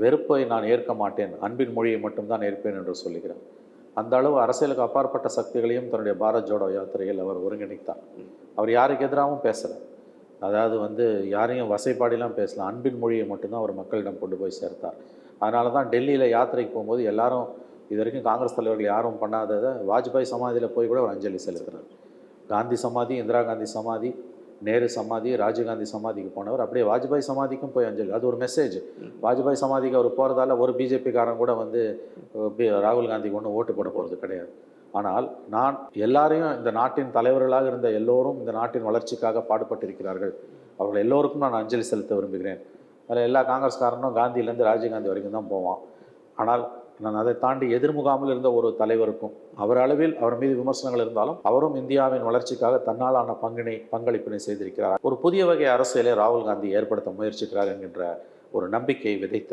வெறுப்பை நான் ஏற்க மாட்டேன், அன்பின் மொழியை மட்டும்தான் ஏற்பேன் என்று சொல்லுகிறார். அந்த அளவு அரசியலுக்கு அப்பாற்பட்ட சக்திகளையும் தன்னுடைய பாரத் ஜோடோ யாத்திரையில் அவர் ஒருங்கிணைத்தார். அவர் யாருக்கு எதிராகவும் பேசலை. அதாவது யாரையும் வசைப்பாடிலாம் பேசலாம், அன்பின் மொழியை மட்டும்தான் அவர் மக்களிடம் கொண்டு போய் சேர்த்தார். அதனால தான் டெல்லியில் யாத்திரைக்கு போகும்போது எல்லாரும் இது வரைக்கும் காங்கிரஸ் தலைவர்கள் யாரும் பண்ணாததை வாஜ்பாய் சமாதியில் போய் கூட ஒரு அஞ்சலி செலுத்தினார். காந்தி சமாதி, இந்திரா காந்தி சமாதி, நேரு சமாதி, ராஜீவ்காந்தி சமாதிக்கு போனவர் அப்படியே வாஜ்பாய் சமாதிக்கும் போய் அஞ்சலி. அது ஒரு மெசேஜ். வாஜ்பாய் சமாதிக்கு அவர் போகிறதால ஒரு பிஜேபிக்காரன் கூட ராகுல் காந்திக்கு ஒன்றும் ஓட்டு போட போகிறது கிடையாது. ஆனால் நான் எல்லாரையும், இந்த நாட்டின் தலைவர்களாக இருந்த எல்லோரும் இந்த நாட்டின் வளர்ச்சிக்காக பாடுபட்டிருக்கிறார்கள், அவர்கள் எல்லோருக்கும் நான் அஞ்சலி செலுத்த விரும்புகிறேன். அதில் எல்லா காங்கிரஸ்காரனும் காந்தியிலேருந்து ராஜீவ்காந்தி வரைக்கும் தான் போவான். ஆனால் நான் அதை தாண்டி எதிர்முகாமில் இருந்த ஒரு தலைவருக்கும், அவர் அளவில் அவர் மீது விமர்சனங்கள் இருந்தாலும் அவரும் இந்தியாவின் வளர்ச்சிக்காக தன்னாலான பங்களிப்பினை செய்திருக்கிறார். ஒரு புதிய வகை அரசியலை ராகுல் காந்தி ஏற்படுத்த முயற்சிக்கிறார் என்கின்ற ஒரு நம்பிக்கையை விதைத்தது.